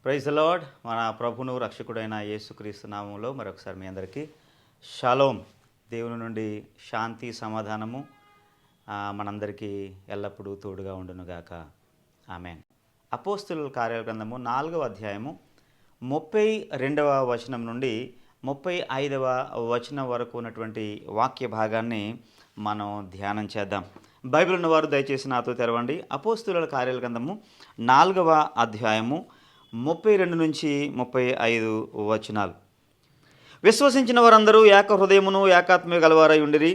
Praise the lord. మన ప్రభును రక్షకుడైన యేసుక్రీస్తు నామంలో మరొకసారి మీ అందరికీ షాలోం. దేవుని నుండి శాంతి సమాధానము మనందరికీ ఎల్లప్పుడూ తోడుగా ఉండునుగాక. ఆమేన్. అపోస్తుల కార్యాల గ్రంథము 4వ అధ్యాయము 32వ వచనం నుండి 35వ వచనం వరకు ఉన్నటువంటి వాక్య భాగాన్ని మనం ధ్యానం చేద్దాం. బైబిల్ ఉన్నవారు దయచేసి నాతో తెరవండి. అపోస్తుల కార్యాల గ్రంథము 4వ అధ్యాయము 32 నుంచి 35 వచనాలు. విశ్వసించిన వారందరూ ఏక హృదయమును ఏకాత్మ గలవారై ఉండిరి.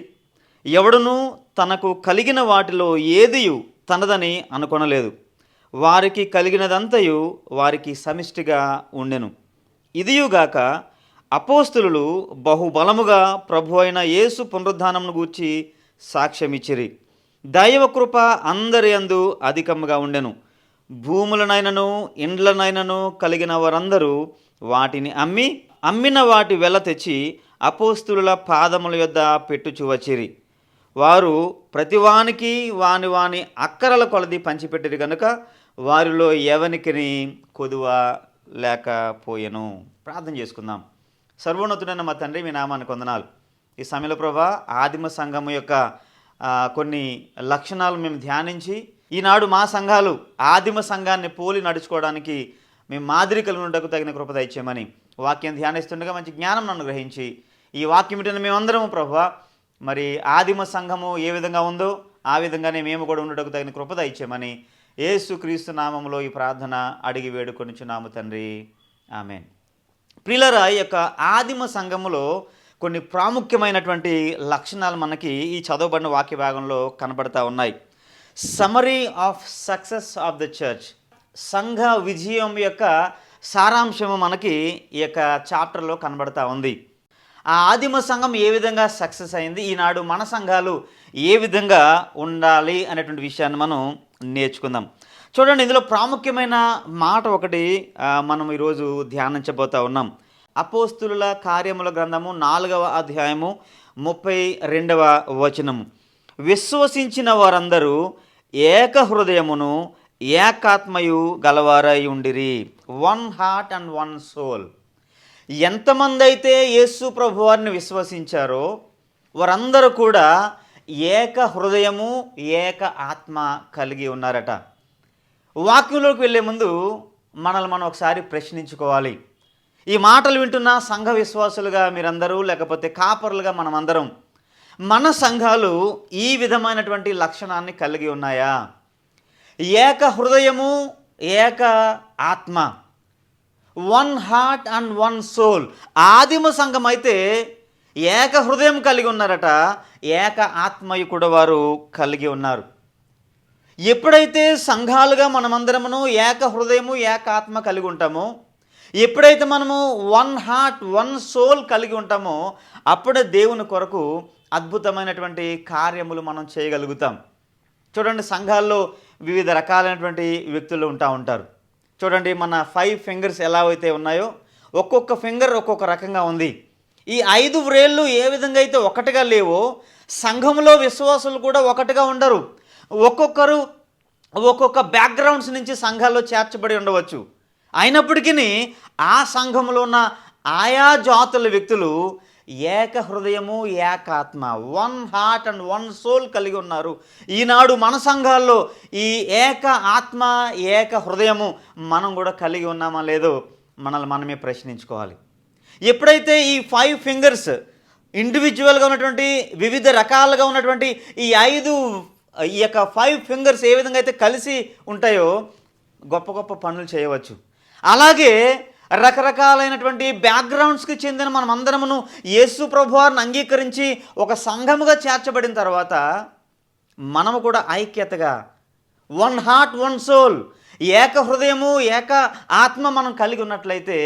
ఎవడునూ తనకు కలిగిన వాటిలో ఏదియు తనదని అనుకొనలేదు. వారికి కలిగినదంతయు వారికి సమిష్టిగా ఉండెను. ఇదియుగాక అపోస్తులు బహుబలముగా ప్రభు అయిన యేసు పునరుద్ధానమును గూర్చి సాక్ష్యమిచ్చిరి. దైవ కృప అందరి యందు అధికముగా ఉండెను. భూములనైనను ఇండ్లనైనను కలిగిన వారందరూ వాటిని అమ్మిన వాటి వెల తెచ్చి అపోస్తుల పాదముల యొద్ద పెట్టుచు వచ్చిరి. వారు ప్రతివానికి వాని అక్కరల కొలది పంచిపెట్టిరి గనుక వారిలో ఎవనికిని కొదువ లేకపోయెను. ప్రార్థన చేసుకుందాం. సర్వోన్నతుడైన మా తండ్రి, మీ నామానికి వందనాలు. ఈ సమయంలో ప్రభా, ఆదిమ సంఘము యొక్క కొన్ని లక్షణాలు మేము ధ్యానించి ఈనాడు మా సంఘాలు ఆదిమ సంఘాన్ని పోలి నడుచుకోవడానికి మేము మాదిరి కలిగి ఉండకు తగిన కృప దయచేయమని వాక్యం ధ్యానిస్తుండగా మంచి జ్ఞానం అనుగ్రహించి ఈ వాక్యం వింటున్న మేమందరము ప్రభువా, మరి ఆదిమ సంఘము ఏ విధంగా ఉందో ఆ విధంగానే మేము కూడా ఉండటకు తగిన కృప దయచేయమని యేసుక్రీస్తు నామములో ఈ ప్రార్థన అడిగి వేడుకొనిచున్నాము తండ్రి. ఆమేన్. ప్రియులారా, ఈ యొక్క ఆదిమ సంఘములో కొన్ని ప్రాముఖ్యమైనటువంటి లక్షణాలు మనకి ఈ చదవబడిన వాక్య భాగంలో కనబడతా ఉన్నాయి. Summary of success of the church, సంఘ విజయం యొక్క సారాంశము మనకి ఈ యొక్క చాప్టర్లో కనబడతా ఉంది. ఆ ఆదిమ సంఘం ఏ విధంగా సక్సెస్ అయింది, ఈనాడు మన సంఘాలు ఏ విధంగా ఉండాలి అనేటువంటి విషయాన్ని మనం నేర్చుకుందాం. చూడండి, ఇందులో ప్రాముఖ్యమైన మాట ఒకటి మనం ఈరోజు ధ్యానించబోతా ఉన్నాం. అపోస్తుల కార్యముల గ్రంథము 4వ అధ్యాయము 32వ వచనము. విశ్వసించిన వారందరూ ఏక హృదయమును ఏకాత్మయు గలవారై ఉండిరి. One heart and one soul. ఎంతమంది అయితే యేసు ప్రభువారిని విశ్వసించారో వారందరూ కూడా ఏక హృదయము ఏక ఆత్మ కలిగి ఉన్నారట. వాక్యంలోకి వెళ్ళే ముందు మనల్ని మనం ఒకసారి ప్రశ్నించుకోవాలి. ఈ మాటలు వింటున్న సంఘ విశ్వాసులుగా మీరందరూ, లేకపోతే కాపరులుగా మనమందరం, మన సంఘాలు ఈ విధమైనటువంటి లక్షణాన్ని కలిగి ఉన్నాయా? ఏక హృదయము ఏక ఆత్మ, one heart and one soul. ఆదిమ సంఘం అయితే ఏక హృదయం కలిగి ఉన్నారట, ఏక ఆత్మయు కూడా వారు కలిగి ఉన్నారు. ఎప్పుడైతే సంఘాలుగా మనమందరమును ఏక హృదయము ఏక ఆత్మ కలిగి ఉంటామో, ఎప్పుడైతే మనము వన్ హార్ట్ వన్ సోల్ కలిగి ఉంటామో, అప్పుడే దేవుని కొరకు అద్భుతమైనటువంటి కార్యములు మనం చేయగలుగుతాం. చూడండి, సంఘాల్లో వివిధ రకాలైనటువంటి వ్యక్తులు ఉంటారు. చూడండి, మన 5 ఫింగర్స్ ఎలా అయితే ఉన్నాయో ఒక్కొక్క ఫింగర్ ఒక్కొక్క రకంగా ఉంది. ఈ 5 వ్రేళ్ళు ఏ విధంగా అయితే ఒకటిగా లేవో, సంఘంలో విశ్వాసులు కూడా ఒకటిగా ఉండరు. ఒక్కొక్కరు ఒక్కొక్క బ్యాక్గ్రౌండ్స్ నుంచి సంఘాల్లో చేర్చబడి ఉండవచ్చు. అయినప్పటికీ ఆ సంఘంలో ఉన్న ఆయా జాతుల వ్యక్తులు ఏక హృదయము ఏకాత్మ, one heart and one soul కలిగి ఉన్నారు. ఈనాడు మన సంఘాల్లో ఈ ఏక ఆత్మ ఏక హృదయము మనం కూడా కలిగి ఉన్నామా లేదో మనల్ని మనమే ప్రశ్నించుకోవాలి. ఎప్పుడైతే ఈ 5 ఫింగర్స్ ఇండివిజువల్గా ఉన్నటువంటి వివిధ రకాలుగా ఉన్నటువంటి ఈ యొక్క 5 ఫింగర్స్ ఏ విధంగా అయితే కలిసి ఉంటాయో గొప్ప గొప్ప పనులు చేయవచ్చు. అలాగే రకరకాలైనటువంటి బ్యాక్గ్రౌండ్స్కి చెందిన మనం అందరమును యేసు ప్రభువారిని అంగీకరించి ఒక సంఘముగా చేర్చబడిన తర్వాత మనము కూడా ఐక్యతగా వన్ హార్ట్ వన్ సోల్, ఏక హృదయము ఏక ఆత్మ మనం కలిగి ఉన్నట్లయితే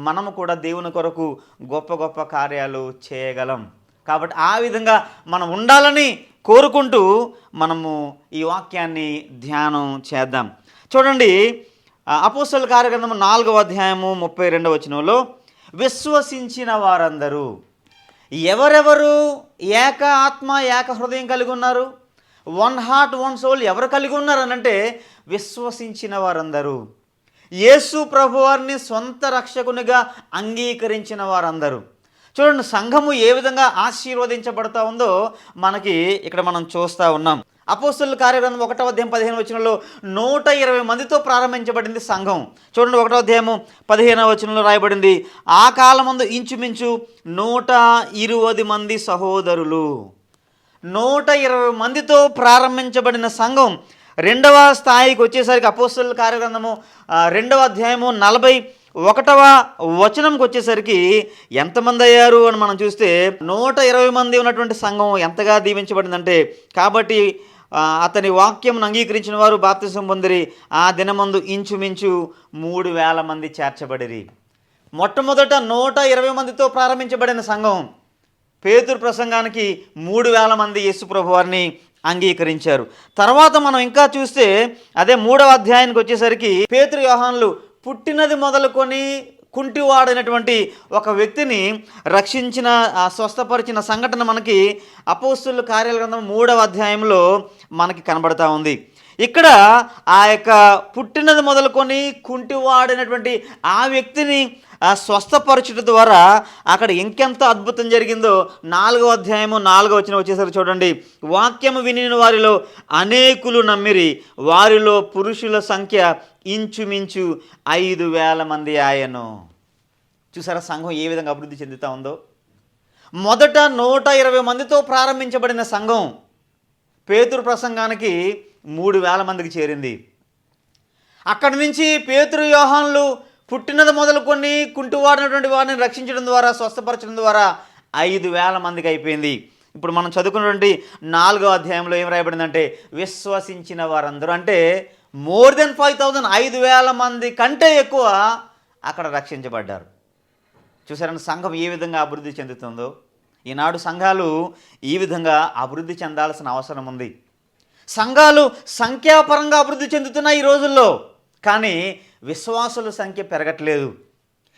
మనము కూడా దేవుని కొరకు గొప్ప గొప్ప కార్యాలు చేయగలం. కాబట్టి ఆ విధంగా మనం ఉండాలని కోరుకుంటూ మనము ఈ వాక్యాన్ని ధ్యానం చేద్దాం. చూడండి, అపోస్తలుల కార్యగ్రంథము 4వ అధ్యాయము 32వ వచనంలో, విశ్వసించిన వారందరూ, ఎవరెవరు ఏక ఆత్మ ఏక హృదయం కలిగి ఉన్నారు, వన్ హార్ట్ వన్ సోల్ ఎవరు కలిగి ఉన్నారు అని అంటే విశ్వసించిన వారందరూ. యేసు ప్రభువారిని సొంత రక్షకునిగా అంగీకరించిన వారందరూ. చూడండి, సంఘము ఏ విధంగా ఆశీర్వదించబడతా ఉందో మనకి ఇక్కడ మనం చూస్తూ ఉన్నాం. అపోస్తలుల కార్యగ్రంథం 1వ అధ్యాయం 15వ వచనంలో 120 మందితో ప్రారంభించబడింది సంఘం. చూడండి, 1వ అధ్యాయము 15వ వచనంలో రాయబడింది, ఆ కాలమందు ఇంచుమించు 120 మంది సహోదరులు. 120 మందితో ప్రారంభించబడిన సంఘం రెండవ స్థాయికి వచ్చేసరికి అపోస్తలుల కార్యగ్రంథము 2వ అధ్యాయము 41వ వచనంకి వచ్చేసరికి ఎంతమంది అయ్యారు అని మనం చూస్తే 120 మంది ఉన్నటువంటి సంఘం ఎంతగా దీవించబడిందంటే, కాబట్టి అతని వాక్యం అంగీకరించిన వారు బాప్తిసం పొందిరి. ఆ దినమందు ఇంచుమించు 3000 మంది చేర్చబడిరి. మొట్టమొదట 120 మందితో ప్రారంభించబడిన సంఘం పేతురు ప్రసంగానికి 3000 మంది యేసు ప్రభువారిని అంగీకరించారు. తర్వాత మనం ఇంకా చూస్తే అదే 3వ అధ్యాయానికి వచ్చేసరికి పేతురు యోహానులు పుట్టినది మొదలుకొని కుంటివాడైనటువంటి ఒక వ్యక్తిని రక్షించిన స్వస్థపరిచిన సంఘటన మనకి అపోస్తలుల కార్యగ్రంథం 3వ అధ్యాయంలో మనకి కనబడతా ఉంది. ఇక్కడ ఆ యొక్క పుట్టినది మొదలుకొని కుంటివాడైనటువంటి ఆ వ్యక్తిని స్వస్థపరచుట ద్వారా అక్కడ ఇంకెంత అద్భుతం జరిగిందో 4వ అధ్యాయము 4వ వచనం వచ్చేసరికి చూడండి, వాక్యము వినిన వారిలో అనేకులు నమ్మిరి, వారిలో పురుషుల సంఖ్య ఇంచుమించు 5000 మంది ఆయను. చూసారా సంఘం ఏ విధంగా అభివృద్ధి చెందుతూ ఉందో. మొదట 120 మందితో ప్రారంభించబడిన సంఘం పేతురు ప్రసంగానికి 3000 మందికి చేరింది. అక్కడి నుంచి పేతురు యోహానులు పుట్టినది మొదలుకొని కుంటివాడినటువంటి వారిని రక్షించడం ద్వారా స్వస్థపరచడం ద్వారా 5000 మందికి అయిపోయింది. ఇప్పుడు మనం చదువుకున్నటువంటి 4వ అధ్యాయంలో ఏం రాయబడిందంటే విశ్వసించిన వారందరూ, అంటే మోర్ దెన్ 5000, 5000 మంది కంటే ఎక్కువ అక్కడ రక్షించబడ్డారు. చూసారని సంఘం ఏ విధంగా అభివృద్ధి చెందుతుందో. ఈనాడు సంఘాలు ఈ విధంగా అభివృద్ధి చెందాల్సిన అవసరం ఉంది. సంఘాలు సంఖ్యాపరంగా అభివృద్ధి చెందుతున్నాయి ఈ రోజుల్లో, కానీ విశ్వాసుల సంఖ్య పెరగట్లేదు.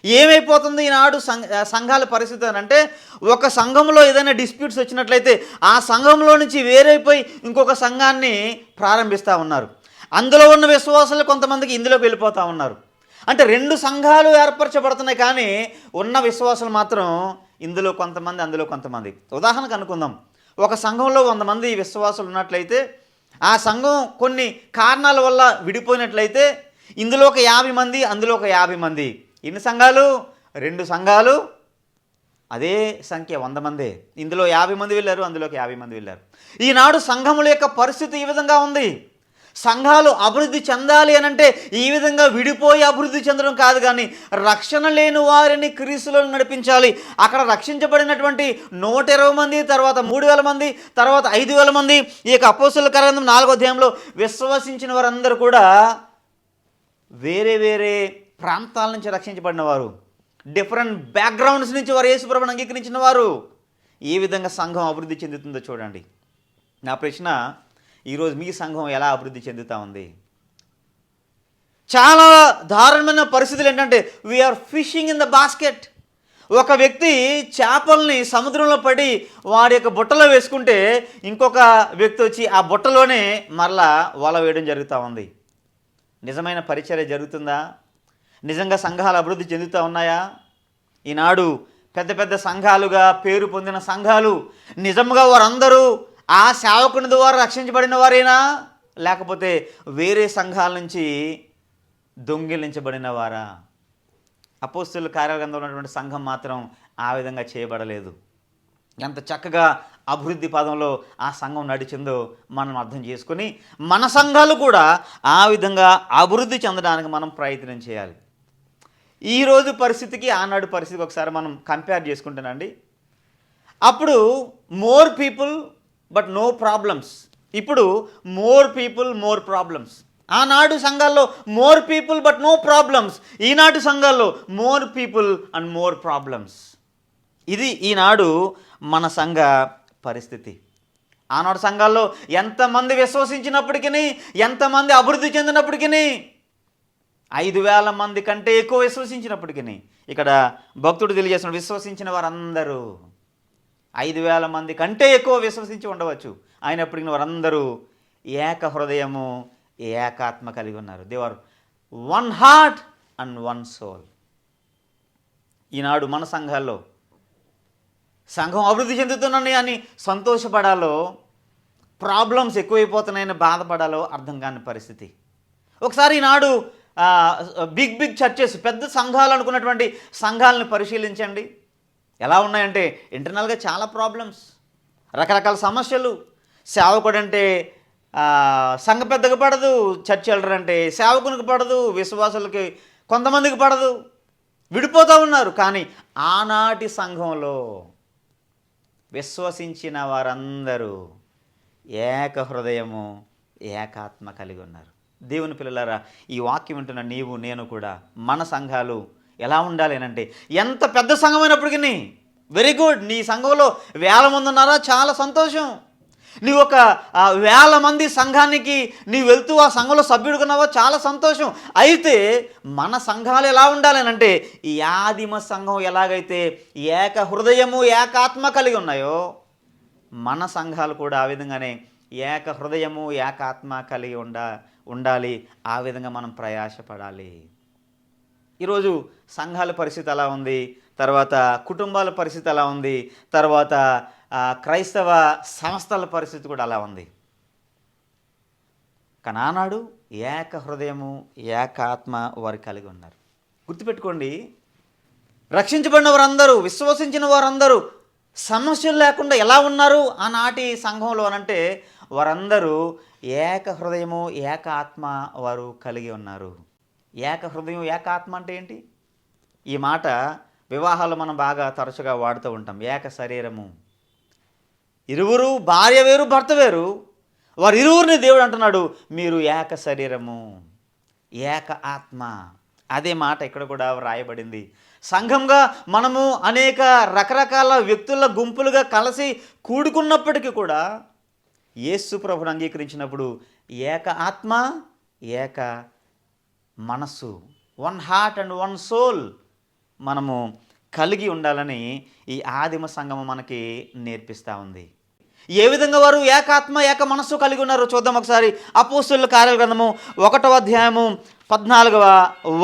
ఏమైపోతుంది ఈనాడు సంఘాల పరిస్థితి అని అంటే, ఒక సంఘంలో ఏదైనా డిస్ప్యూట్స్ వచ్చినట్లయితే ఆ సంఘంలో నుంచి వేరైపోయి ఇంకొక సంఘాన్ని ప్రారంభిస్తూ ఉన్నారు. అందులో ఉన్న విశ్వాసులు కొంతమందికి ఇందులోకి వెళ్ళిపోతూ ఉన్నారు. అంటే 2 సంఘాలు ఏర్పరచబడుతున్నాయి, కానీ ఉన్న విశ్వాసులు మాత్రం ఇందులో కొంతమంది అందులో కొంతమంది. ఉదాహరణకు అనుకుందాం, ఒక సంఘంలో 100 మంది విశ్వాసులు ఉన్నట్లయితే ఆ సంఘం కొన్ని కారణాల వల్ల విడిపోయినట్లయితే ఇందులో ఒక 50 మంది అందులో ఒక 50 మంది. ఎన్ని సంఘాలు? 2 సంఘాలు, అదే సంఖ్య 100 మందే. ఇందులో 50 మంది వెళ్ళారు, అందులోకి 50 మంది వెళ్ళారు. ఈనాడు సంఘముల యొక్క పరిస్థితి ఈ విధంగా ఉంది. సంఘాలు అభివృద్ధి చెందాలి అని అంటే ఈ విధంగా విడిపోయి అభివృద్ధి చెందడం కాదు, కానీ రక్షణ లేని వారిని క్రీస్తులో నడిపించాలి. అక్కడ రక్షించబడినటువంటి 120 మంది, తర్వాత 3000 మంది, తర్వాత 5000 మంది. ఈ యొక్క అపోస్తలుల కార్యగ్రంథం 4వ అధ్యాయంలో విశ్వసించిన వారందరూ కూడా వేరే వేరే ప్రాంతాల నుంచి రక్షించబడిన వారు, డిఫరెంట్ బ్యాక్గ్రౌండ్స్ నుంచి వారు యేసు ప్రభువును అంగీకరించిన వారు. ఏ విధంగా సంఘం అభివృద్ధి చెందుతుందో చూడండి. నా ప్రశ్న, ఈరోజు మీ సంఘం ఎలా అభివృద్ధి చెందుతూ ఉంది? చాలా దారుణమైన పరిస్థితులు ఏంటంటే we are fishing in the basket. ఒక వ్యక్తి చేపల్ని సముద్రంలో పడి వాడి యొక్క బుట్టలో వేసుకుంటే ఇంకొక వ్యక్తి వచ్చి ఆ బుట్టలోనే మరలా వల వేయడం జరుగుతూ ఉంది. నిజమైన పరిచర్య జరుగుతుందా? నిజంగా సంఘాలు అభివృద్ధి చెందుతూ ఉన్నాయా? ఈనాడు పెద్ద పెద్ద సంఘాలుగా పేరు పొందిన సంఘాలు నిజంగా వారందరూ ఆ సేవకుని ద్వారా రక్షించబడిన వారేనా, లేకపోతే వేరే సంఘాల నుంచి దొంగిలించబడిన వారా? అపోస్తలుల కార్యగ్రంథంలో ఉన్నటువంటి సంఘం మాత్రం ఆ విధంగా చేయబడలేదు. ఎంత చక్కగా అభివృద్ధి పదంలో ఆ సంఘం నడిచిందో మనం అర్థం చేసుకొని మన సంఘాలు కూడా ఆ విధంగా అభివృద్ధి చెందడానికి మనం ప్రయత్నం చేయాలి. ఈరోజు పరిస్థితికి ఆనాడు పరిస్థితికి ఒకసారి మనం కంపేర్ చేసుకుంటానండి. అప్పుడు more people but no problems, ఇప్పుడు మోర్ పీపుల్ మోర్ ప్రాబ్లమ్స్. ఆనాడు సంఘాల్లో more people but no problems, ఈనాడు సంఘాల్లో more people and more problems. ఇది ఈనాడు మన సంఘ పరిస్థితి. ఆనాడు సంఘాల్లో ఎంతమంది విశ్వసించినప్పటికీ, ఎంతమంది అభివృద్ధి చెందినప్పటికీ, 5000 మంది కంటే ఎక్కువ విశ్వసించినప్పటికీ, ఇక్కడ భక్తుడు తెలియజేసిన విశ్వసించిన వారందరూ 5000 మంది కంటే ఎక్కువ విశ్వసించి ఉండవచ్చు. అయినప్పటికీ వారందరూ ఏక హృదయము ఏకాత్మ కలిగి ఉన్నారు. They are one heart and one soul. ఈనాడు మన సంఘాల్లో సంఘం అభివృద్ధి చెందుతున్నాను అని సంతోషపడాలో, ప్రాబ్లమ్స్ ఎక్కువైపోతున్నాయని బాధపడాలో అర్థం కాని పరిస్థితి. ఒకసారి ఈనాడు బిగ్ చర్చెస్, పెద్ద సంఘాలు అనుకున్నటువంటి సంఘాలను పరిశీలించండి. ఎలా ఉన్నాయంటే ఇంటర్నల్గా చాలా ప్రాబ్లమ్స్, రకరకాల సమస్యలు. సేవకుడు అంటే సంఘ పెద్దకు పడదు, చర్చ్ ఎల్డర్ అంటే సేవకునికి పడదు, విశ్వాసులకి కొంతమందికి పడదు, విడిపోతూ ఉన్నారు. కానీ ఆనాటి సంఘంలో విశ్వసించిన వారందరూ ఏక హృదయము, ఏకాత్మ కలిగి ఉన్నారు. దేవుని పిల్లలారా, ఈ వాక్యం వింటున్న నీవు నేను కూడా మన సంఘాలు ఎలా ఉండాలి అంటే, ఎంత పెద్ద సంఘమైనప్పటికీ వెరీ గుడ్. నీ సంఘంలో 1000 మంది ఉన్నారా, చాలా సంతోషం. నీవు ఒక 1000 మంది సంఘానికి నీవు వెళ్తూ ఆ సంఘంలో సభ్యుడుకున్నావో చాలా సంతోషం. అయితే మన సంఘాలు ఎలా ఉండాలి అంటే, ఈ ఆదిమ సంఘం ఎలాగైతే ఏక హృదయము ఏకాత్మ కలిగి ఉన్నాయో, మన సంఘాలు కూడా ఆ విధంగానే ఏక హృదయము ఏకాత్మ కలిగి ఉండాలి. ఆ విధంగా మనం ప్రయాసపడాలి. ఈరోజు సంఘాల పరిస్థితి అలా ఉంది, తర్వాత కుటుంబాల పరిస్థితి అలా ఉంది, తర్వాత క్రైస్తవ సంస్థల పరిస్థితి కూడా అలా ఉంది. కానీ ఆనాడు ఏక హృదయము ఏకాత్మ వారు కలిగి ఉన్నారు. గుర్తుపెట్టుకోండి, రక్షించబడిన వారందరూ, విశ్వసించిన వారందరూ సమస్యలు లేకుండా ఎలా ఉన్నారు ఆనాటి సంఘంలో అనంటే, వారందరూ ఏక హృదయము ఏకాత్మ వారు కలిగి ఉన్నారు. ఏక హృదయం ఏకాత్మ అంటే ఏంటి? ఈ మాట వివాహాల్లో మనం బాగా తరచుగా వాడుతూ ఉంటాం. ఏక శరీరము, ఇరువురు, భార్య వేరు భర్త వేరు, వారు ఇరువురిని దేవుడు అంటున్నాడు మీరు ఏక శరీరము, ఏక ఆత్మ. అదే మాట ఇక్కడ కూడా రాయబడింది. సంఘంగా మనము అనేక రకరకాల వ్యక్తుల గుంపులుగా కలిసి కూడుకున్నప్పటికీ కూడా యేసు ప్రభువును అంగీకరించినప్పుడు ఏక ఆత్మ, ఏక మనస్సు, one heart and one soul మనము కలిగి ఉండాలని ఈ ఆదిమ సంఘము మనకి నేర్పిస్తూ ఉంది. ఏ విధంగా వారు ఏకాత్మ ఏక మనస్సు కలిగి ఉన్నారో చూద్దాం ఒకసారి. అపోస్తలుల కార్యాల గ్రంథము 1వ అధ్యాయము 14వ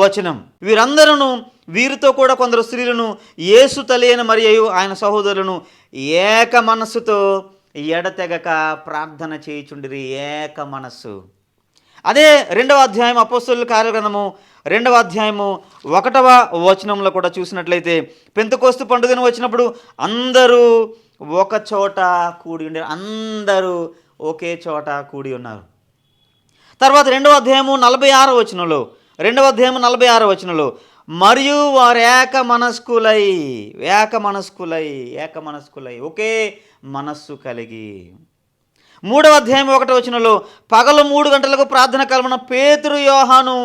వచనం. వీరందరూ, వీరితో కూడా కొందరు స్త్రీలను, యేసు తల్లి అయిన మరియయు ఆయన సహోదరులను ఏక మనస్సుతో ఎడతెగక ప్రార్థన చేయుచుండిరి. ఏక మనస్సు. అదే 2వ అధ్యాయం అపోస్తలుల కార్యాల గ్రంథము 2వ అధ్యాయము 1వ వచనంలో కూడా చూసినట్లయితే, పెంతెకోస్తు పండుగన వచ్చినప్పుడు అందరూ ఒక చోట కూడి ఉండే, అందరూ ఒకే చోట కూడి ఉన్నారు. తర్వాత 2వ అధ్యాయము 46వ వచనంలో, 2వ అధ్యాయము 46వ వచనంలో, మరియు వారు ఏక మనస్కులై ఒకే మనస్సు కలిగి. 3వ అధ్యాయం 1వ వచనంలో, పగలు 3 గంటలకు ప్రార్థన కాలమున పేతురు యోహాను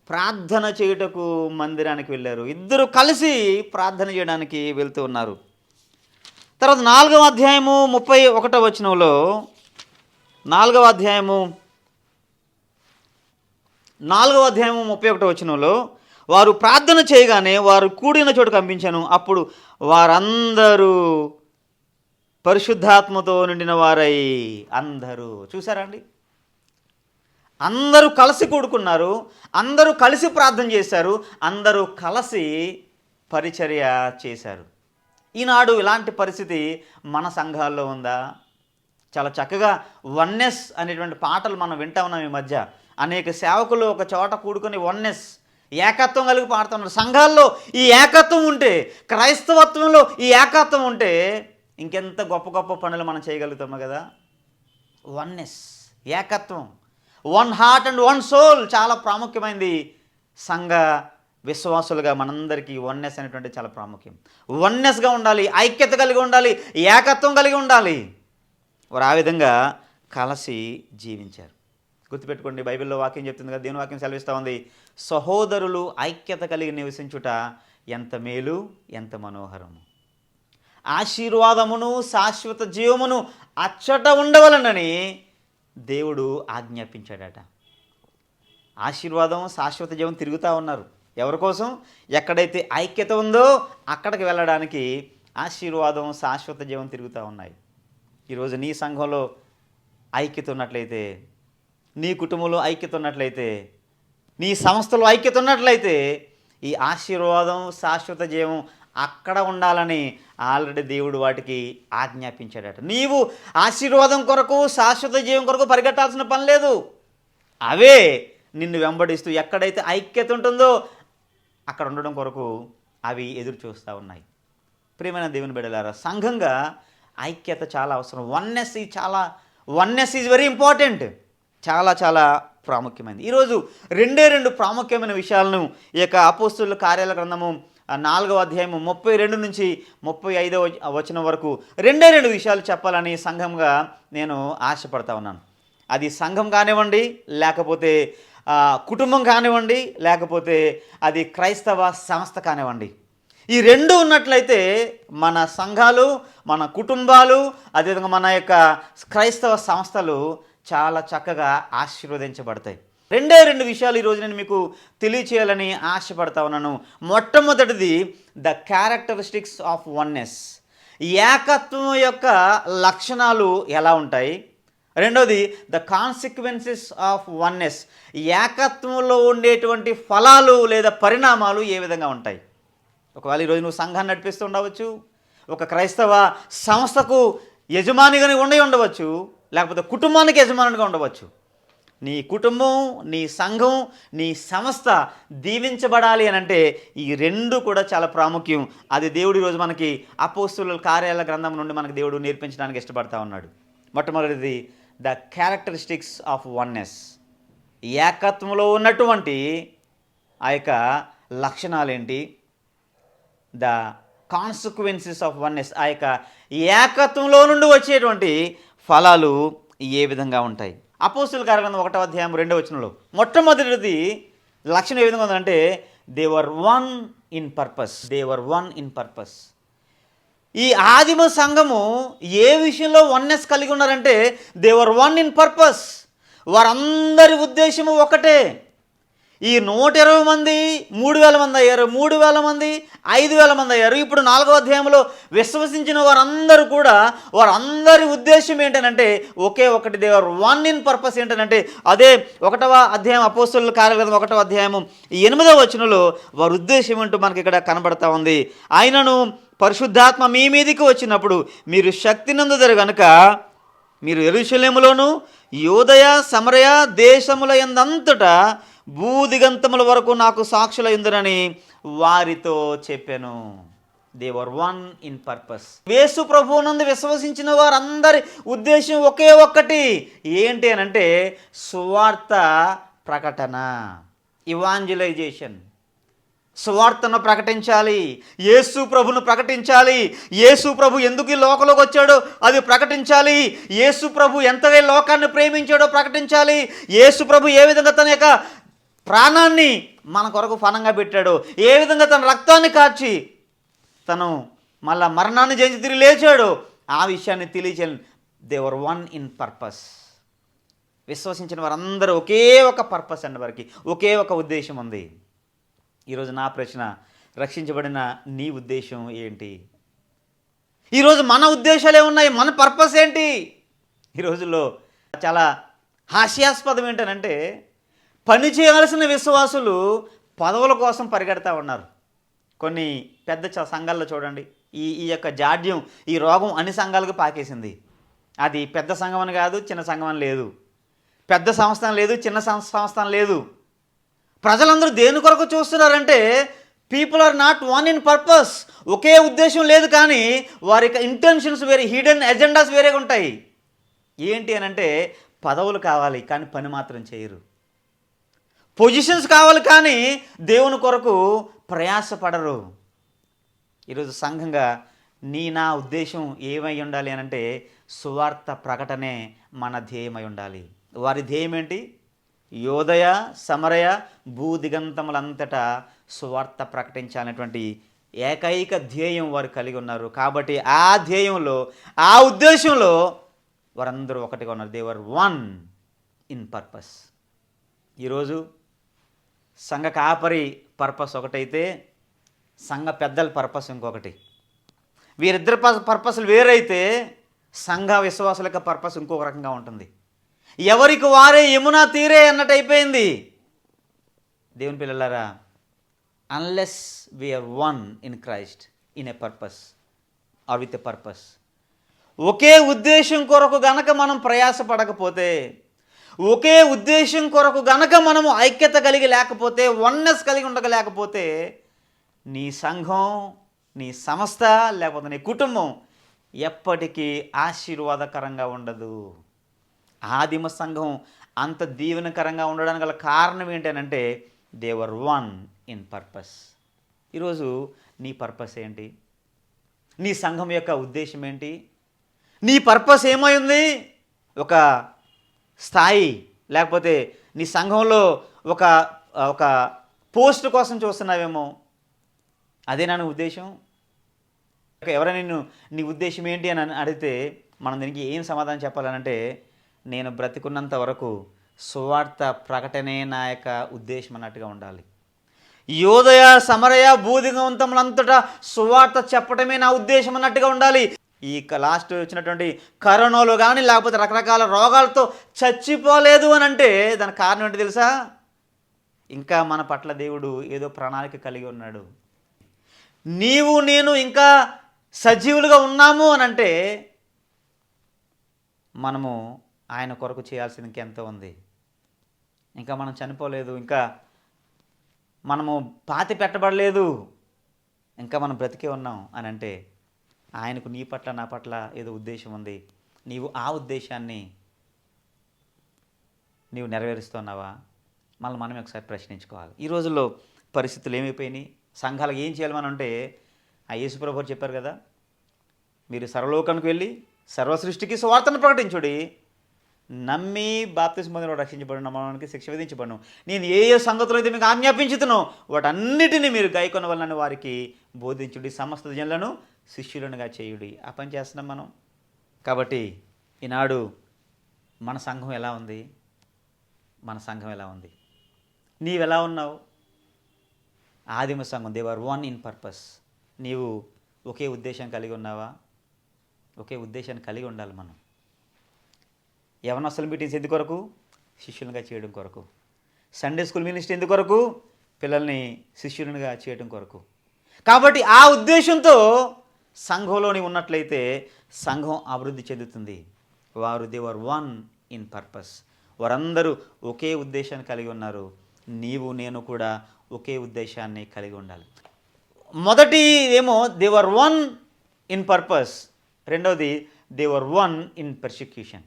ప్రార్థన చేయుటకు మందిరానికి వెళ్ళారు. ఇద్దరు కలిసి ప్రార్థన చేయడానికి వెళ్తూ ఉన్నారు. తర్వాత 4వ అధ్యాయము 31వ వచనంలో, 4వ అధ్యాయము 31వ వచనంలో, వారు ప్రార్థన చేయగానే వారు కూడిన చోటు కంపించాను. అప్పుడు వారందరూ పరిశుద్ధాత్మతో నిండిన వారై, అందరూ. చూసారా అండి, అందరూ కలిసి కూడుకున్నారు, అందరూ కలిసి ప్రార్థన చేశారు, అందరూ కలిసి పరిచర్య చేశారు. ఈనాడు ఇలాంటి పరిస్థితి మన సంఘాల్లో ఉందా? చాలా చక్కగా వన్నెస్ అనేటువంటి పాటలు మనం వింటా ఉన్నాం ఈ మధ్య. అనేక సేవకులు ఒక చోట కూడుకొని వన్నెస్, ఏకత్వం కలిగి పాడుతున్నారు. సంఘాల్లో ఈ ఏకత్వం ఉంటే, క్రైస్తవత్వంలో ఈ ఏకత్వం ఉంటే ఇంకెంత గొప్ప గొప్ప పనులు మనం చేయగలుగుతాము కదా. వన్నెస్, ఏకత్వం, one heart and one soul చాలా ప్రాముఖ్యమైనది. సంఘ విశ్వాసులుగా మనందరికీ వన్నెస్ అనేటువంటి చాలా ప్రాముఖ్యం. వన్నెస్గా ఉండాలి, ఐక్యత కలిగి ఉండాలి, ఏకత్వం కలిగి ఉండాలి. వారు ఆ విధంగా కలిసి జీవించారు. గుర్తుపెట్టుకోండి, బైబిల్లో వాక్యం చెప్తుంది కదా, దేవుని వాక్యం సెలవిస్తూ ఉంది, సహోదరులు ఐక్యత కలిగి నివసించుట ఎంత మేలు, ఎంత మనోహరము. ఆశీర్వాదమును శాశ్వత జీవమును అచ్చట ఉండవలనని దేవుడు ఆజ్ఞాపించాడట. ఆశీర్వాదం, శాశ్వత జీవం తిరుగుతూ ఉన్నారు. ఎవరి కోసం? ఎక్కడైతే ఐక్యత ఉందో అక్కడికి వెళ్ళడానికి ఆశీర్వాదం, శాశ్వత జీవం తిరుగుతూ ఉన్నాయి. ఈరోజు నీ సంఘంలో ఐక్యత ఉన్నట్లయితే, నీ కుటుంబంలో ఐక్యత ఉన్నట్లయితే, నీ సంస్థలో ఐక్యత ఉన్నట్లయితే ఈ ఆశీర్వాదం శాశ్వత జీవం అక్కడ ఉండాలని ఆల్రెడీ దేవుడు వాటికి ఆజ్ఞాపించాడట. నీవు ఆశీర్వాదం కొరకు శాశ్వత జీవం కొరకు పరిగెట్టాల్సిన పని లేదు. అవే నిన్ను వెంబడిస్తూ ఎక్కడైతే ఐక్యత ఉంటుందో అక్కడ ఉండడం కొరకు అవి ఎదురు చూస్తూ ఉన్నాయి. ప్రియమైన దేవుని బిడ్డలారా, సంఘంగా ఐక్యత చాలా అవసరం. Oneness is very important. చాలా చాలా ప్రాముఖ్యమైనది. ఈరోజు రెండు ప్రాముఖ్యమైన విషయాలను ఈ యొక్క అపోస్తలుల కార్యాల గ్రంథము 4వ అధ్యాయము 32 నుంచి 35వ వచనం వరకు రెండు విషయాలు చెప్పాలని సంఘంగా నేను ఆశపడతా ఉన్నాను. అది సంఘం కానివ్వండి, లేకపోతే కుటుంబం కానివ్వండి, లేకపోతే అది క్రైస్తవ సంస్థ కానివ్వండి. ఈ రెండు ఉన్నట్లయితే మన సంఘాలు, మన కుటుంబాలు, అదేవిధంగా మన యొక్క క్రైస్తవ సంస్థలు చాలా చక్కగా ఆశీర్వదించబడతాయి. రెండు విషయాలు ఈరోజు నేను మీకు తెలియచేయాలని ఆశపడతా ఉన్నాను. మొట్టమొదటిది ద క్యారెక్టరిస్టిక్స్ ఆఫ్ వన్నెస్, ఏకత్వం యొక్క లక్షణాలు ఎలా ఉంటాయి. రెండవది ద కాన్సిక్వెన్సెస్ ఆఫ్ వన్నెస్, ఏకత్వంలో ఉండేటువంటి ఫలాలు లేదా పరిణామాలు ఏ విధంగా ఉంటాయి. ఒకవేళ ఈరోజు నువ్వు సంఘాన్ని నడిపిస్తూ ఉండవచ్చు, ఒక క్రైస్తవ సంస్థకు యజమానిగా ఉండవచ్చు, లేకపోతే కుటుంబానికి యజమానిగా ఉండవచ్చు. నీ కుటుంబం, నీ సంఘం, నీ సంస్థ దీవించబడాలి అని అంటే ఈ రెండు కూడా చాలా ప్రాముఖ్యం. అది దేవుడు ఈరోజు మనకి అపోస్తలుల కార్యాల గ్రంథం నుండి మనకి దేవుడు నేర్పించడానికి ఇష్టపడతా ఉన్నాడు. మొట్టమొదటిది ద క్యారెక్టరిస్టిక్స్ ఆఫ్ వన్నెస్, ఏకత్వంలో ఉన్నటువంటి ఆ యొక్క లక్షణాలేంటి. ద కాన్సిక్వెన్సెస్ ఆఫ్ వన్నెస్, ఆ యొక్క ఏకత్వంలో నుండి వచ్చేటువంటి ఫలాలు ఏ విధంగా ఉంటాయి. అపోస్తలుల కార్యగ్రంథం 1వ అధ్యాయం 2వ వచనంలో మొట్టమొదటిది లక్షణం ఏ విధంగా ఉందంటే they were one in purpose. ఈ ఆదిమ సంఘము ఏ విషయంలో వన్నెస్ కలిగి ఉన్నారంటే they were one in purpose. వారందరి ఉద్దేశము ఒకటే. ఈ 120 మంది 3000 మంది అయ్యారు, 3000 మంది 5000 మంది అయ్యారు. ఇప్పుడు 4వ అధ్యాయంలో విశ్వసించిన వారందరూ కూడా వారందరి ఉద్దేశం ఏంటనంటే ఒకే ఒకటి. దేవర్ వన్ ఇన్ పర్పస్ ఏంటనంటే అదే 1వ అధ్యాయం అపోస్తలుల కార్యగ్రంథం 1వ అధ్యాయము 8వ వచనంలో వారి ఉద్దేశం ఏంటో మనకి ఇక్కడ కనబడతా ఉంది. ఆయనను పరిశుద్ధాత్మ మీ మీదికి వచ్చినప్పుడు మీరు శక్తి నందుదరు గనుక మీరు యెరూషలేములోను యూదయ సమరయ దేశముల యందంతటా భూదిగంతముల వరకు నాకు సాక్షులయ్యుందురని వారితో చెప్పాను. They were one in purpose. Yesu ప్రభువునందు విశ్వసించిన వారందరి ఉద్దేశం ఒకే ఒక్కటి. ఏంటి అని అంటే సువార్త ప్రకటన, ఇవాంజలైజేషన్. సువార్తను ప్రకటించాలి, యేసు ప్రభును ప్రకటించాలి. యేసు ప్రభు ఎందుకు ఈ లోకంలోకి వచ్చాడో అది ప్రకటించాలి. యేసు ప్రభు ఎంతగా లోకాన్ని ప్రేమించాడో ప్రకటించాలి. యేసు ప్రభు ఏ విధంగా తన యొక్క ప్రాణాన్ని మన కొరకు ఫలంగా పెట్టాడో, ఏ విధంగా తన రక్తాన్ని కార్చి తను మళ్ళా మరణాన్ని జయించి తిరిగి లేచాడో ఆ విషయాన్ని తెలియచేయాలి. They were one in purpose. విశ్వసించిన వారందరూ ఒకే ఒక పర్పస్ అండి, వారికి ఒకే ఒక ఉద్దేశం ఉంది. ఈరోజు నా ప్రశ్న, రక్షించబడిన నీ ఉద్దేశం ఏంటి? ఈరోజు మన ఉద్దేశాలు ఏమున్నాయి? మన పర్పస్ ఏంటి? ఈ రోజుల్లో చాలా హాస్యాస్పదం ఏంటనంటే పని చేయాల్సిన విశ్వాసులు పదవుల కోసం పరిగెడతా ఉన్నారు. కొన్ని పెద్ద సంఘాల్లో చూడండి, ఈ యొక్క జాడ్యం, ఈ రోగం అన్ని సంఘాలకు పాకేసింది. అది పెద్ద సంఘం అని కాదు, చిన్న సంఘం అని లేదు, పెద్ద సంస్థ లేదు, చిన్న సంస్థ లేదు. ప్రజలందరూ దేని కొరకు చూస్తున్నారంటే people are not one in purpose. ఒకే ఉద్దేశం లేదు, కానీ వారి యొక్క ఇంటెన్షన్స్ వేరే, హిడెన్ ఎజెండాస్ వేరేగా ఉంటాయి. ఏంటి అని అంటే పదవులు కావాలి కానీ పని మాత్రం చేయరు. పొజిషన్స్ కావాలి కానీ దేవుని కొరకు ప్రయాసపడరు. ఈరోజు సంఘంగా నా ఉద్దేశం ఏమై ఉండాలి అని అంటే సువార్త ప్రకటనే మన ధ్యేయమై ఉండాలి. వారి ధ్యేయం ఏంటి? యోదయ సమరయ భూదిగంతములంతటా సువార్త ప్రకటించాలనేటువంటి ఏకైక ధ్యేయం వారు కలిగి ఉన్నారు. కాబట్టి ఆ ధ్యేయంలో, ఆ ఉద్దేశంలో వారందరూ ఒకటిగా ఉన్నారు. They were one in purpose. ఈరోజు సంఘ కాపరి పర్పస్ ఒకటైతే సంఘ పెద్దల పర్పస్ ఇంకొకటి. వీరిద్దరి పర్పస్లు వేరైతే సంఘ విశ్వాసుల యొక్క పర్పస్ ఇంకొక రకంగా ఉంటుంది. ఎవరికి వారే యమునా తీరే అన్నట్టు అయిపోయింది. దేవుని పిల్లలారా, unless we are one in Christ in a purpose or with a purpose, ఒకే ఉద్దేశం కొరకు గనక మనం ప్రయాసపడకపోతే, ఒకే ఉద్దేశం కొరకు గనక మనము ఐక్యత కలిగి లేకపోతే, వన్నెస్ కలిగి ఉండగలేకపోతే, నీ సంఘం, నీ సంస్థ, లేకపోతే నీ కుటుంబం ఎప్పటికీ ఆశీర్వాదకరంగా ఉండదు. ఆదిమ సంఘం అంత దీవెనకరంగా ఉండడానికి గల కారణం ఏంటనంటే they were one in purpose. ఈరోజు నీ పర్పస్ ఏంటి? నీ సంఘం యొక్క ఉద్దేశం ఏంటి? నీ పర్పస్ ఏమై ఉంది? ఒక స్థాయి, లేకపోతే నీ సంఘంలో ఒక ఒక పోస్ట్ కోసం చూస్తున్నావేమో, అదేనా నీ ఉద్దేశం? ఎవరైనా నిన్ను నీ ఉద్దేశం ఏంటి అని అడిగితే మనం దీనికి ఏం సమాధానం చెప్పాలనంటే, నేను బ్రతికున్నంత వరకు సువార్త ప్రకటనే నా యొక్క ఉద్దేశం అన్నట్టుగా ఉండాలి. యోదయ సమరయ భూదిగంతములంతటా సువార్త చెప్పడమే నా ఉద్దేశం అన్నట్టుగా ఉండాలి. ఈ లాస్ట్ వచ్చినటువంటి కరోనాలో కానీ, లేకపోతే రకరకాల రోగాలతో చచ్చిపోలేదు అని అంటే దానికి కారణం ఏంటి తెలుసా? ఇంకా మన పట్ల దేవుడు ఏదో ప్రణాళిక కలిగి ఉన్నాడు. నీవు నేను ఇంకా సజీవులుగా ఉన్నాము అని అంటే మనము ఆయన కొరకు చేయాల్సింది ఇంకెంతో ఉంది. ఇంకా మనం చనిపోలేదు, ఇంకా మనము పాతి పెట్టబడలేదు, ఇంకా మనం బ్రతికే ఉన్నాం అని అంటే ఆయనకు నీ పట్ల నా పట్ల ఏదో ఉద్దేశం ఉంది. నీవు ఆ ఉద్దేశాన్ని నీవు నెరవేరుస్తున్నావా? మనం ఒకసారి ప్రశ్నించుకోవాలి. ఈ రోజుల్లో పరిస్థితులు ఏమైపోయినాయి? సంఘాలకు ఏం చేయాలి మనం అంటే, ఆ యేసుప్రభువు చెప్పారు కదా, మీరు సర్వలోకానికి వెళ్ళి సర్వసృష్టికి సువార్తను ప్రకటించుడి, నమ్మి బాప్తిస్మం పొందిన వాడు రక్షించబడిన మనకి శిక్ష విధించబడను, నేను ఏ ఏ సంగతులు అయితే మీకు ఆజ్ఞాపించుతునో వాటన్నిటినీ మీరు గైకొనవలనని వారికి బోధించుడి, సమస్త జనులను శిష్యులనుగా చేయుడి. ఆ పని చేస్తున్నాం మనం. కాబట్టి ఈనాడు మన సంఘం ఎలా ఉంది? మన సంఘం ఎలా ఉంది? నీవెలా ఉన్నావు? ఆదిమ సంఘం they were one in purpose. నీవు ఒకే ఉద్దేశం కలిగి ఉన్నావా? ఒకే ఉద్దేశాన్ని కలిగి ఉండాలి మనం. యవనస్తుల మీటింగ్స్ ఎందుకు కొరకు? శిష్యులుగా చేయడం కొరకు. సండే స్కూల్ మినిస్ట్రీ ఎందుకు కొరకు? పిల్లల్ని శిష్యులుగా చేయడం కొరకు. కాబట్టి ఆ ఉద్దేశంతో సంఘంలోని ఉన్నట్లయితే సంఘం అభివృద్ధి చెందుతుంది. వారు they were one in purpose. వారందరూ ఒకే ఉద్దేశాన్ని కలిగి ఉన్నారు. నీవు నేను కూడా ఒకే ఉద్దేశాన్ని కలిగి ఉండాలి. మొదటి ఏమో they were one in purpose, రెండవది they were one in persecution.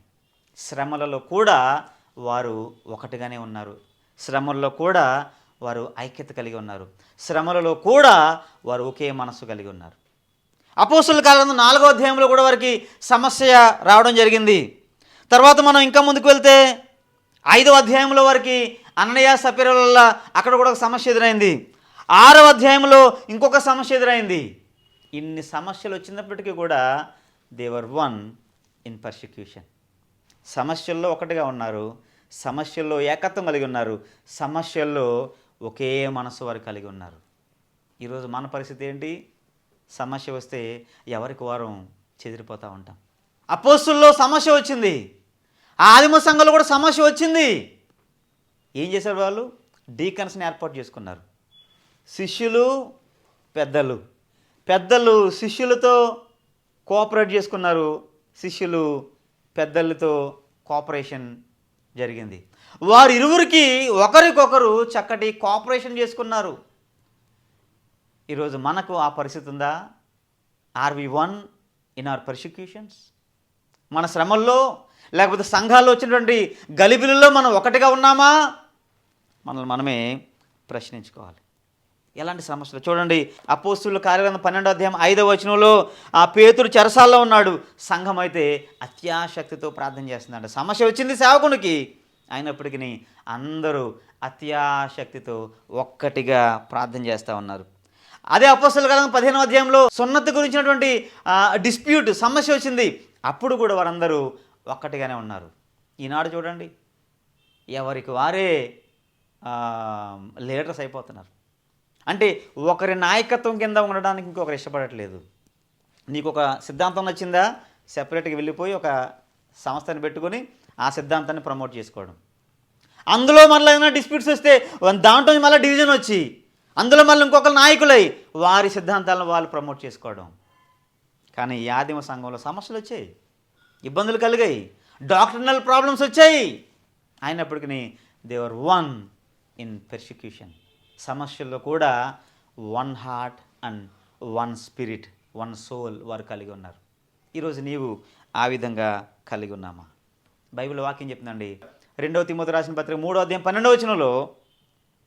శ్రమలలో కూడా వారు ఒకటిగానే ఉన్నారు. శ్రమల్లో కూడా వారు ఐక్యత కలిగి ఉన్నారు. శ్రమలలో కూడా వారు ఒకే మనస్సు కలిగి ఉన్నారు. అపోస్తలుల కాలంలో 4వ అధ్యాయంలో కూడా వారికి సమస్య రావడం జరిగింది. తర్వాత మనం ఇంకా ముందుకు వెళ్తే 5వ అధ్యాయంలో వారికి అననీయ సప్ఫీరా వల్ల అక్కడ కూడా ఒక సమస్య ఎదురైంది. 6వ అధ్యాయంలో ఇంకొక సమస్య ఎదురైంది. ఇన్ని సమస్యలు వచ్చినప్పటికీ కూడా they were one in persecution. సమస్యల్లో ఒకటిగా ఉన్నారు, సమస్యల్లో ఏకత్వం కలిగి ఉన్నారు, సమస్యల్లో ఒకే మనసు వారు కలిగి ఉన్నారు. ఈరోజు మన పరిస్థితి ఏంటి? సమస్య వస్తే ఎవరికి వారం చెదిరిపోతూ ఉంటాం. అపోస్తుల్లో సమస్య వచ్చింది, ఆదిమ సంఘంలో కూడా సమస్య వచ్చింది. ఏం చేశారు వాళ్ళు? డీకన్స్ని ఏర్పాటు చేసుకున్నారు. శిష్యులు పెద్దలు, పెద్దలు శిష్యులతో కోఆపరేట్ చేసుకున్నారు, శిష్యులు పెద్దలతో కోఆపరేషన్ జరిగింది. వారు ఇరువురికి ఒకరికొకరు చక్కటి కోఆపరేషన్ చేసుకున్నారు. ఈరోజు మనకు ఆ పరిస్థితి ఉందా? Are we one in our persecutions? మన శ్రమల్లో లేకపోతే సంఘాల్లో వచ్చినటువంటి గలిబిలలో మనం ఒకటిగా ఉన్నామా? మనల్ని మనమే ప్రశ్నించుకోవాలి. ఎలాంటి సమస్యలు చూడండి. అపోస్తలుల కార్యగ్రంథం 12వ అధ్యాయం 5వ వచనంలో ఆ పేతురు చెరసాల్లో ఉన్నాడు. సంఘం అయితే అత్యాశక్తితో ప్రార్థన చేస్తున్నాడు. సమస్య వచ్చింది సేవకునికి, అయినప్పటికీ అందరూ అత్యాశక్తితో ఒక్కటిగా ప్రార్థన చేస్తూ ఉన్నారు. అదే అపోస్తలుల కార్యగ్రంథం 15వ అధ్యాయంలో సున్నతి గురించినటువంటి డిస్ప్యూట్ సమస్య వచ్చింది. అప్పుడు కూడా వారందరూ ఒక్కటిగానే ఉన్నారు. ఈనాడు చూడండి, ఎవరికి వారే లీడర్స్ అయిపోతున్నారు. అంటే ఒకరి నాయకత్వం కింద ఉండడానికి ఇంకొకరు ఇష్టపడట్లేదు. నీకు ఒక సిద్ధాంతం నచ్చిందా, సెపరేట్గా వెళ్ళిపోయి ఒక సంస్థని పెట్టుకొని ఆ సిద్ధాంతాన్ని ప్రమోట్ చేసుకోవడం. అందులో మళ్ళీ ఏమైనా డిస్ప్యూట్స్ వస్తే దాంట్లో మళ్ళీ డివిజన్ వచ్చి అందులో మళ్ళీ ఇంకొకరు నాయకులై వారి సిద్ధాంతాలను వాళ్ళు ప్రమోట్ చేసుకోవడం. కానీ ఈ ఆదిమ సంఘంలో సమస్యలు వచ్చాయి, ఇబ్బందులు కలిగాయి, డాక్టర్నల్ ప్రాబ్లమ్స్ వచ్చాయి. అయినప్పటికీ దేవర్ వన్ ఇన్ పెర్సిక్యూషన్. సమస్యల్లో కూడా one heart and one spirit, one soul వారు కలిగి ఉన్నారు. ఈరోజు నీవు ఆ విధంగా కలిగి ఉన్నామా? బైబిల్ వాక్యం చెప్తుందండి, 2 తిమోతి రాసిన పత్రిక 3వ అధ్యాయం 12వ వచనంలో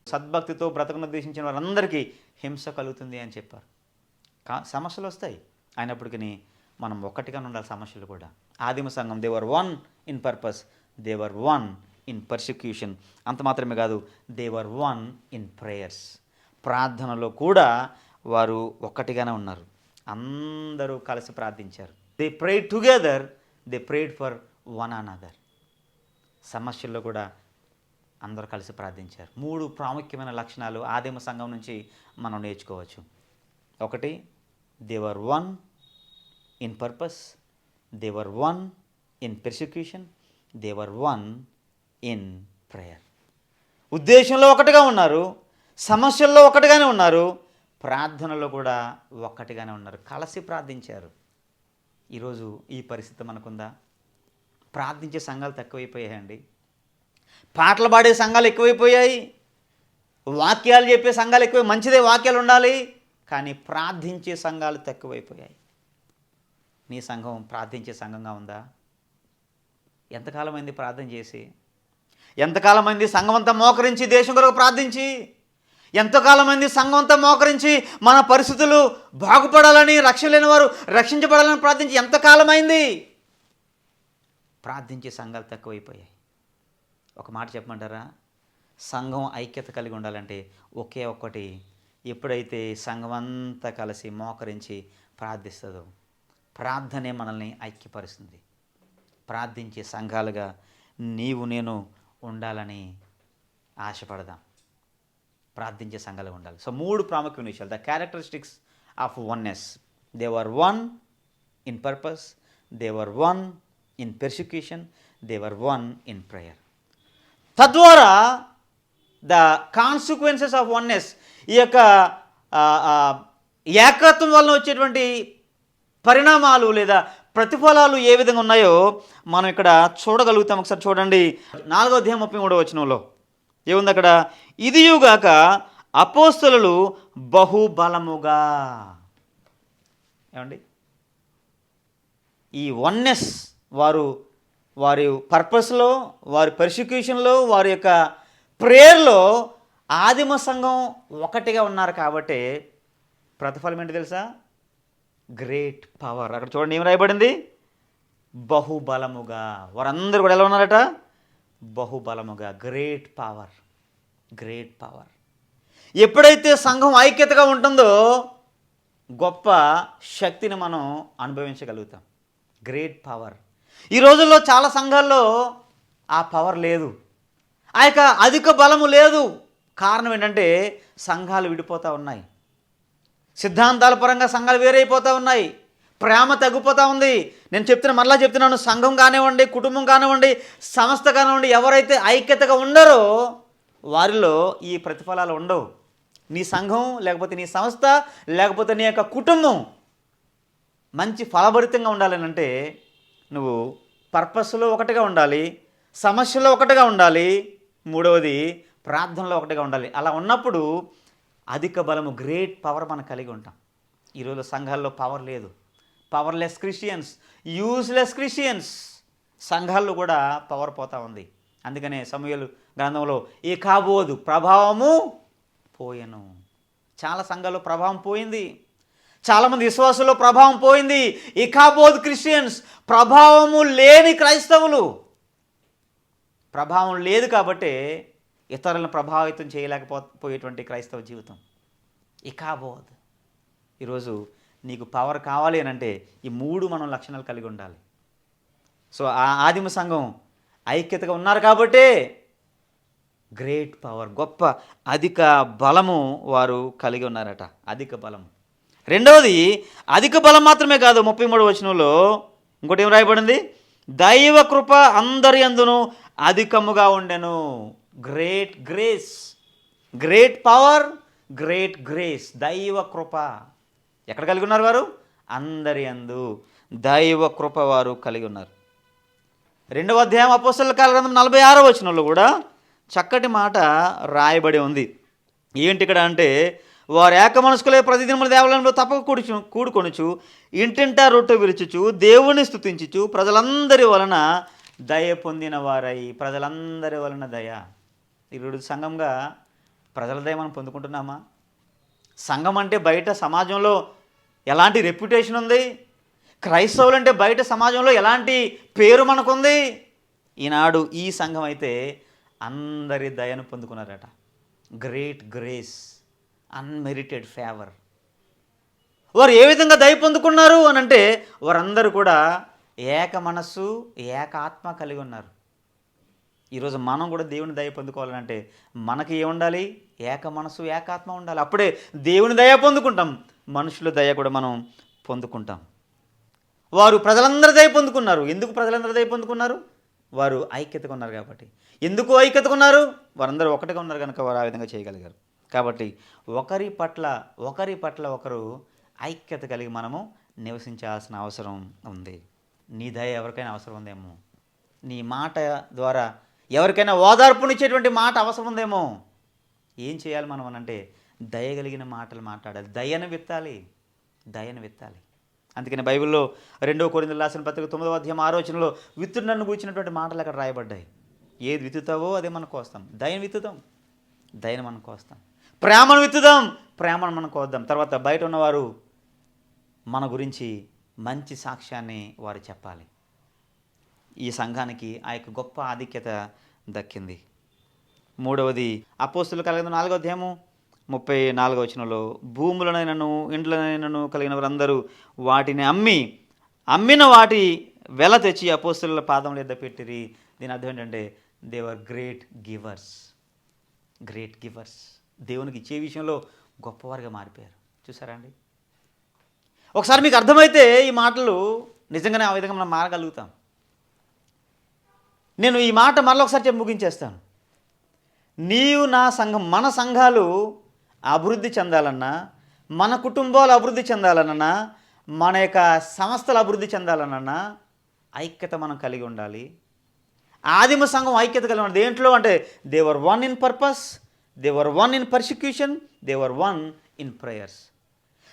సద్భక్తితో బ్రతకనుద్దేశించిన వారందరికీ హింస కలుగుతుంది అని చెప్పారు. సమస్యలు వస్తాయి, అయినప్పటికీ మనం ఒక్కటిగానే ఉండాలి. సమస్యలు కూడా ఆదిమ సంఘం they were one in purpose, they were one in persecution. అంత మాత్రమే కాదు, దేవర్ వన్ ఇన్ ప్రేయర్స్. ప్రార్థనలో కూడా వారు ఒక్కటిగానే ఉన్నారు, అందరూ కలిసి ప్రార్థించారు. They prayed together, they prayed for one another. సమస్యల్లో కూడా అందరూ కలిసి ప్రార్థించారు. 3 ప్రాముఖ్యమైన లక్షణాలు ఆదిమ సంఘం నుంచి మనం నేర్చుకోవచ్చు. ఒకటి, they were one in purpose, they were one in persecution, they were one in prayer. ఉద్దేశంలో ఒకటిగా ఉన్నారు, సమస్యల్లో ఒకటిగానే ఉన్నారు, ప్రార్థనలో కూడా ఒక్కటిగానే ఉన్నారు, కలిసి ప్రార్థించారు. ఈరోజు ఈ పరిస్థితి మనకుందా? ప్రార్థించే సంఘాలు తక్కువైపోయాయండి, పాటలు పాడే సంఘాలు ఎక్కువైపోయాయి, వాక్యాలు చెప్పే సంఘాలు ఎక్కువ. మంచిదే, వాక్యాలు ఉండాలి, కానీ ప్రార్థించే సంఘాలు తక్కువైపోయాయి. నీ సంఘం ప్రార్థించే సంఘంగా ఉందా? ఎంతకాలమైంది ప్రార్థన చేసి? ఎంతకాలమైంది సంఘం అంతా మోకరించి దేశం కొరకు ప్రార్థించి? ఎంతకాలమైంది సంఘం అంతా మోకరించి మన పరిస్థితులు బాగుపడాలని, రక్షణ లేని వారు రక్షించబడాలని ప్రార్థించి ఎంతకాలమైంది? ప్రార్థించే సంఘాలు తక్కువైపోయాయి. ఒక మాట చెప్పమంటారా? సంఘం ఐక్యత కలిగి ఉండాలంటే ఒకే ఒక్కటి, ఎప్పుడైతే సంఘం అంతా కలిసి మోకరించి ప్రార్థిస్తుందో ప్రార్థనే మనల్ని ఐక్యపరుస్తుంది. ప్రార్థించే సంఘాలుగా నీవు నేను ఉండాలని ఆశపడదాం. ప్రార్థించే సంఘాలుగా ఉండాలి. సో 3 ప్రాముఖ్యమైన విషయాలు, the characteristics of oneness. They were one in purpose, they were one in persecution, they were one in prayer. తద్వారా ద కాన్సిక్వెన్సెస్ ఆఫ్ వన్నెస్, ఈ యొక్క ఏకత్వం వలన వచ్చేటువంటి పరిణామాలు లేదా ప్రతిఫలాలు ఏ విధంగా ఉన్నాయో మనం ఇక్కడ చూడగలుగుతాం. ఒకసారి చూడండి, 4వ అధ్యాయం 33వ వచనంలో ఏముంది అక్కడ? ఇదియుగాక అపోస్తలులు బహుబలముగా. ఏమండి, ఈ వన్నెస్ వారి పర్పస్లో, వారి పర్సిక్యూషన్లో, వారి యొక్క ప్రేయర్లో ఆదిమ సంఘం ఒకటిగా ఉన్నారు. కాబట్టి ప్రతిఫలం ఏంటి తెలుసా? Great power. అక్కడ చూడండి ఏం రాయబడింది? బహుబలముగా. వారందరూ కూడా ఎలా ఉన్నారట? బహుబలముగా. Great power, great power. ఎప్పుడైతే సంఘం ఐక్యతగా ఉంటుందో గొప్ప శక్తిని మనం అనుభవించగలుగుతాం. Great power. ఈ రోజుల్లో చాలా సంఘాల్లో ఆ పవర్ లేదు, ఆ యొక్క అధిక బలము లేదు. కారణం ఏంటంటే సంఘాలు విడిపోతూ ఉన్నాయి, సిద్ధాంతాల పరంగా సంఘాలు వేరైపోతూ ఉన్నాయి, ప్రేమ తగ్గిపోతూ ఉంది. నేను మరలా చెప్తున్నాను, సంఘం కానివ్వండి, కుటుంబం కానివ్వండి, సంస్థ కానివ్వండి, ఎవరైతే ఐక్యతగా ఉండరో వారిలో ఈ ప్రతిఫలాలు ఉండవు. నీ సంఘం లేకపోతే నీ సంస్థ లేకపోతే నీ యొక్క కుటుంబం మంచి ఫలభరితంగా ఉండాలని అంటే నువ్వు పర్పస్లో ఒకటిగా ఉండాలి, సమస్యలో ఒకటిగా ఉండాలి, 3వది ప్రార్థనలో ఒకటిగా ఉండాలి. అలా ఉన్నప్పుడు అధిక బలము, గ్రేట్ పవర్ మనం కలిగి ఉంటాం. ఈరోజు సంఘాల్లో పవర్ లేదు, పవర్లెస్ క్రిస్టియన్స్, యూస్లెస్ క్రిస్టియన్స్. సంఘాల్లో కూడా పవర్ పోతూ ఉంది. అందుకనే సమూయేలు గ్రంథంలో ఇకాబోదు ప్రభావము పోయెను. చాలా సంఘాల్లో ప్రభావం పోయింది, చాలామంది విశ్వాసుల్లో ప్రభావం పోయింది. ఇకాబోద్ క్రిస్టియన్స్, ప్రభావము లేని క్రైస్తవులు. ప్రభావం లేదు కాబట్టి ఇతరులను ప్రభావితం చేయలేకపోయేటువంటి క్రైస్తవ జీవితం ఇకాబోద్. ఈరోజు నీకు పవర్ కావాలి అని అంటే ఈ 3 మనం లక్షణాలు కలిగి ఉండాలి. సో ఆ ఆదిమ సంఘం ఐక్యతగా ఉన్నారు కాబట్టే గ్రేట్ పవర్, గొప్ప అధిక బలము వారు కలిగి ఉన్నారట. అధిక బలము. రెండవది, అధిక బలం మాత్రమే కాదు, 33వ వచనంలో ఇంకోటి ఏం రాయబడింది? దైవ కృప అందరి యందును అధికముగా ఉండెను. Great grace, great power, great grace. దైవ కృప ఎక్కడ కలిగి ఉన్నారు వారు? అందరి యందు దైవ కృప వారు కలిగి ఉన్నారు. 2వ అధ్యాయం అపోస్తలుల కార్యగ్రంథం 46వ వచనంలో కూడా చక్కటి మాట రాయబడి ఉంది. ఏంటి ఇక్కడ అంటే, వారు ఏక మనస్కులై ప్రతిదినముల దేవాలయంలో తప్పక కూడుకొనుచు ఇంటింటా రొట్టె విరుచుచు దేవుని స్తుతించుచు ప్రజలందరి వలన దయ పొందిన వారై. ప్రజలందరి వలన దయ. ఈరోజు సంఘంగా ప్రజల దయ మనం పొందుకుంటున్నామా? సంఘం అంటే బయట సమాజంలో ఎలాంటి రెప్యుటేషన్ ఉంది? క్రైస్తవులు అంటే బయట సమాజంలో ఎలాంటి పేరు మనకుంది? ఈనాడు ఈ సంఘం అయితే అందరి దయను పొందుకున్నారట. Great grace, unmerited favour. వారు ఏ విధంగా దయ పొందుకున్నారు అని అంటే, వారందరూ కూడా ఏక మనస్సు, ఏక ఆత్మ కలిగి ఉన్నారు. ఈరోజు మనం కూడా దేవుని దయ పొందుకోవాలంటే మనకి ఏముండాలి? ఏక మనసు, ఏకాత్మ ఉండాలి. అప్పుడే దేవుని దయ పొందుకుంటాం, మనుషుల దయ కూడా మనం పొందుకుంటాం. వారు ప్రజలందరూ దయ పొందుకున్నారు. ఎందుకు ప్రజలందరూ దయ పొందుకున్నారు? వారు ఐక్యతగా ఉన్నారు కాబట్టి. ఎందుకు ఐక్యతగా ఉన్నారు? వారందరూ ఒకటిగా ఉన్నారు కనుక వారు ఆ విధంగా చేయగలిగారు. కాబట్టి ఒకరి పట్ల ఒకరు ఐక్యత కలిగి మనము నివసించాల్సిన అవసరం ఉంది. నీ దయ ఎవరికైనా అవసరం ఉందేమో, నీ మాట ద్వారా ఎవరికైనా ఓదార్పునిచ్చేటువంటి మాట అవసరం ఉందేమో. ఏం చేయాలి మనం అనంటే, దయ కలిగిన మాటలు మాట్లాడాలి. దయను విత్తాలి. అందుకని బైబిల్లో 2 కొరింథీయులకు రాసిన పత్రిక 9వ అధ్యాయం 6వ వచనంలో విత్తుడు నన్ను కూర్చున్నటువంటి మాటలు అక్కడ రాయబడ్డాయి. ఏది విత్తుతావో అదే మనం కోస్తాం. దయను విత్తుదాం, దయను మనం కోస్తాం. ప్రేమను విత్తుదాం, ప్రేమను మనం కోద్దాం. తర్వాత బయట ఉన్నవారు మన గురించి మంచి సాక్ష్యాన్ని వారు చెప్పాలి. ఈ సంఘానికి ఆ యొక్క గొప్ప ఆధిక్యత దక్కింది. 3వది అపోస్తలుల కార్యగ్రంథం 4వ అధ్యాయము 34వ వచనంలో, భూములనైనను ఇండ్లనైనను కలిగిన వారందరూ వాటిని అమ్మిన వాటి వెల తెచ్చి అపోస్తలుల పాదముల యొద్ద పెట్టిరి. దీని అర్థం ఏంటంటే, దే వర్ గ్రేట్ గివర్స్. దేవునికి ఇచ్చే విషయంలో గొప్పవారుగా మారిపోయారు. చూసారా అండి? ఒకసారి మీకు అర్థమైతే ఈ మాటలు నిజంగానే ఆ విధంగా మనం మారగలుగుతాం. నేను ఈ మాట మరొకసారి చెప్పి ముగించేస్తాను. నీవు నా సంఘం, మన సంఘాలు అభివృద్ధి చెందాలన్నా, మన కుటుంబాలు అభివృద్ధి చెందాలన్నా, మన యొక్క సంస్థలు అభివృద్ధి చెందాలన్నా ఐక్యత మనం కలిగి ఉండాలి. ఆదిమ సంఘం ఐక్యత కలిగి ఉండాలి. దేంట్లో అంటే, they were one in purpose, they were one in persecution, they were one in prayers.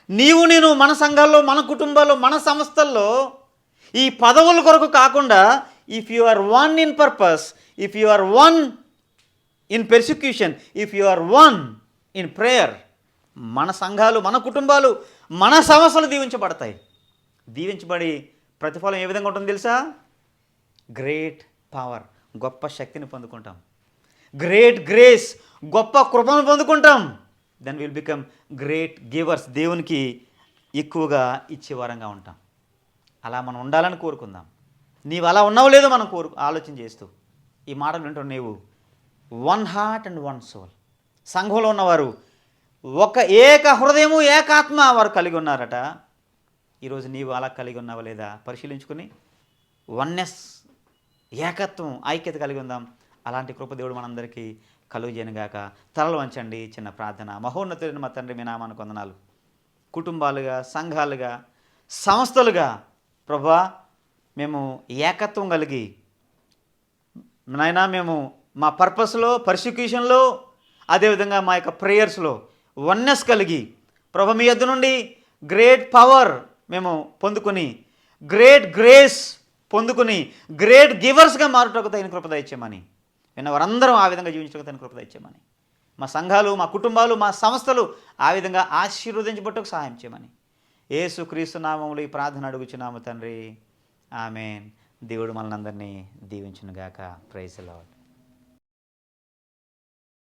నేను మన సంఘాల్లో, మన కుటుంబాల్లో, మన సంస్థల్లో ఈ పదవుల కొరకు కాకుండా, if you are one in purpose, if you are one in persecution, if you are one in prayer, మన సంఘాలు, మన కుటుంబాలు, మన సంస్థలు దీవించబడతాయి. దీవించబడి ప్రతిఫలం ఏ విధంగా ఉంటుందో తెలుసా? గ్రేట్ పవర్, గొప్ప శక్తిని పొందుకుంటాం. గ్రేట్ గ్రేస్, గొప్ప కృపను పొందుకుంటాం. Then will become great givers, దేవునికి ఎక్కువగా ఇచ్చేవారంగా ఉంటాం. అలా మనం ఉండాలని కోరుకుందాం. నీవు అలా ఉన్నావు లేదో మనం ఆలోచన చేస్తూ ఈ మాటలు వింటున్న నీవు one heart and one soul, సంఘంలో ఉన్నవారు ఒక ఏక హృదయము, ఏకాత్మ వారు కలిగి ఉన్నారట. ఈరోజు నీవు అలా కలిగి ఉన్నావా లేదా పరిశీలించుకుని వన్నెస్, ఏకత్వం, ఐక్యత కలిగి ఉందాం. అలాంటి కృప దేవుడు మనందరికీ కలుగజేయనుగాక. తలలు వంచండి, చిన్న ప్రార్థన. మహోన్నతుడైన మా తండ్రి, మీ నామానికి వందనాలు. కుటుంబాలుగా, సంఘాలుగా, సంస్థలుగా ప్రభువా మేము ఏకత్వం కలిగి నాయనా, మేము మా పర్పస్లో, పర్సిక్యూషన్లో, అదేవిధంగా మా యొక్క ప్రేయర్స్లో వన్నెస్ కలిగి ప్రభు మీ యొద్ద నుండి గ్రేట్ పవర్ మేము పొందుకొని, గ్రేట్ గ్రేస్ పొందుకొని, గ్రేట్ గివర్స్గా మారుటకు తగిన కృప దయచేయమని, విన్న వారందరం ఆ విధంగా జీవించడానికి తగిన కృప దయచేయమని, మా సంఘాలు, మా కుటుంబాలు, మా సంస్థలు ఆ విధంగా ఆశీర్వదించబట్టుకు సహాయం చేయమని యేసుక్రీస్తు నామములో ఈ ప్రార్థన అడుగుచున్నాము తండ్రి. ఆమేన్. దేవుడు మనల్ని అందరినీ దీవించునుగాక. Praise the lord.